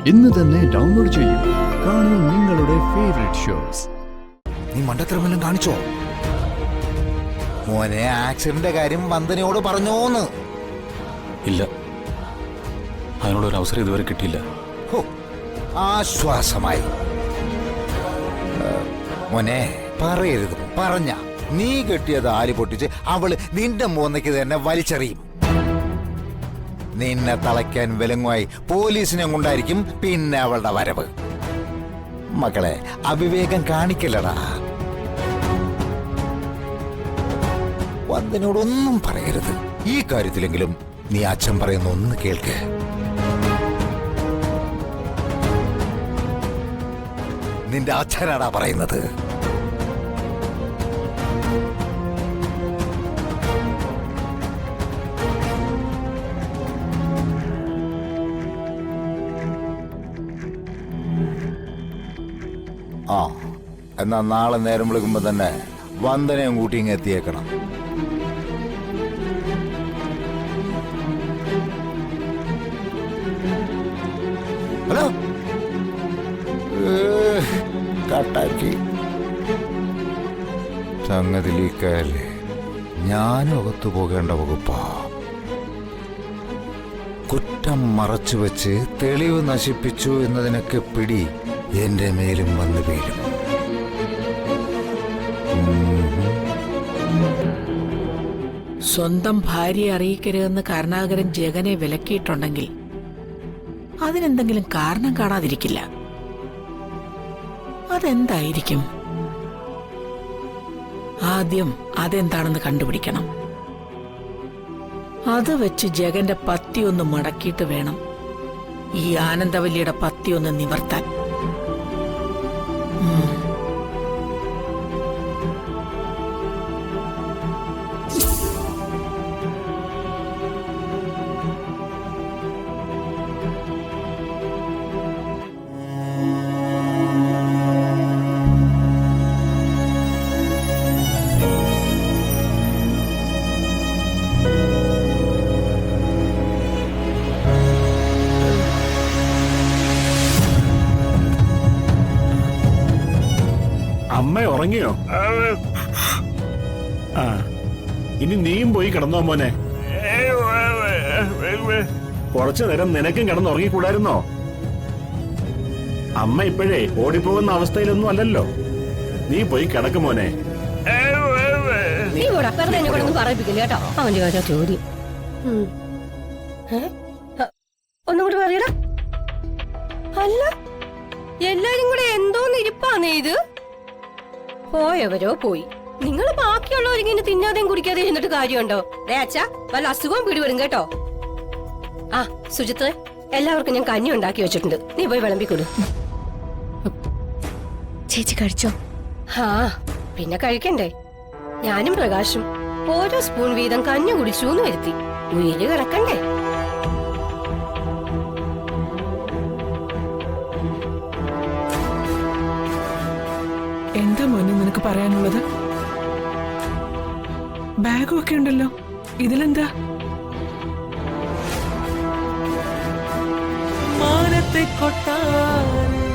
ഇന്ന് തന്നെ ഡൗൺലോഡ് ചെയ്യൂ. കാണൂ നിങ്ങളുടെ ഫേവറേറ്റ് ഷോസ്. നീ മണ്ടത്തരമെല്ലാം കാണിച്ചോ? മോനെ ആക്സിഡന്റ് കാര്യം വന്ദനയോട് പറഞ്ഞോന്ന്? ഇല്ല, അതിനുള്ളൊരു അവസരം ഇതുവരെ കിട്ടിയില്ല. ആശ്വാസമായി. മോനെ പറയരുത്. പറഞ്ഞ നീ കെട്ടിയത് ആലി പൊട്ടിച്ച് അവള് നിന്റെ മോന്നയ്ക്ക് തന്നെ വലിച്ചെറിയും. നിന്നെ തളയ്ക്കാൻ വിലങ്ങുമായി പോലീസിനെ കൊണ്ടായിരിക്കും പിന്നെ അവളുടെ വരവ്. മക്കളെ, അവിവേകം കാണിക്കല്ലടാ. വന്ദനോടൊന്നും പറയരുത്. ഈ കാര്യത്തിലെങ്കിലും നീ അച്ഛൻ പറയുന്ന ഒന്ന് കേൾക്ക്. നിന്റെ അച്ഛനാടാ പറയുന്നത്. എന്നാ നാളെ നേരം വിളിക്കുമ്പോ തന്നെ വന്ദനയും കൂട്ടി ഇങ്ങ് എത്തിയേക്കണം. ഹലോ, കട്ടാക്കി സംഗതി ലീക്കായല്ലേ? ഞാനും അകത്തു പോകേണ്ട വകുപ്പാ. കുറ്റം മറച്ചു വെച്ച് തെളിവ് നശിപ്പിച്ചു എന്നതിനൊക്കെ പിടി എന്റെ മേലും വന്നു വീഴും. സ്വന്തം ഭാര്യയെ അറിയിക്കരുതെന്ന് കരുണാകരൻ ജഗനെ വിലക്കിയിട്ടുണ്ടെങ്കിൽ അതിനെന്തെങ്കിലും കാരണം കാണാതിരിക്കില്ല. അതെന്തായിരിക്കും? ആദ്യം അതെന്താണെന്ന് കണ്ടുപിടിക്കണം. അത് വെച്ച് ജഗന്റെ പത്തി ഒന്ന് മടക്കിയിട്ട് വേണം ഈ ആനന്ദവല്ലിയുടെ പത്തി ഒന്ന് നിവർത്താൻ. അമ്മ ഉറങ്ങിയോ? ആ, ഇനി നീയും പോയി കിടന്നോ മോനെ. കുറച്ചു നേരം നിനക്കും കിടന്നുറങ്ങിക്കൂടായിരുന്നോ? അമ്മ ഇപ്പോഴേ ഓടിപ്പോകുന്ന അവസ്ഥയിലൊന്നും അല്ലല്ലോ. നീ പോയി കിടക്ക് മോനെ. ഒന്നും കൂടി പറയടാ. അല്ല, എല്ലാരും കൂടെ എന്തോന്ന് ഇരിപ്പാന്നേ ഇത്? പോയവരോ പോയി. നിങ്ങൾ ബാക്കിയുള്ളവരിങ്ങനെ തിന്നാതെയും കുടിക്കാതെയും ഇരുന്നിട്ട് കാര്യമുണ്ടോ? അച്ഛാ, വല്ല അസുഖവും പിടിപെടും കേട്ടോ. ആ സുജിത്ത്, എല്ലാവർക്കും ഞാൻ കഞ്ഞി ഉണ്ടാക്കി വെച്ചിട്ടുണ്ട്. നീ പോയി വിളമ്പിക്കൊടു. ചേച്ചി കഴിച്ചോ? ആ, പിന്നെ കഴിക്കണ്ടേ? ഞാനും പ്രകാശും ഓരോ സ്പൂൺ വീതം കഞ്ഞി കുടിച്ചൂന്ന് വരുത്തി. ഉയില് കിടക്കണ്ടേ? എന്താ മോനെ നിനക്ക് പറയാനുള്ളത്? ബാഗും ഒക്കെ ഉണ്ടല്ലോ, ഇതിലെന്താ? മാനത്തെ കൊട്ടാരം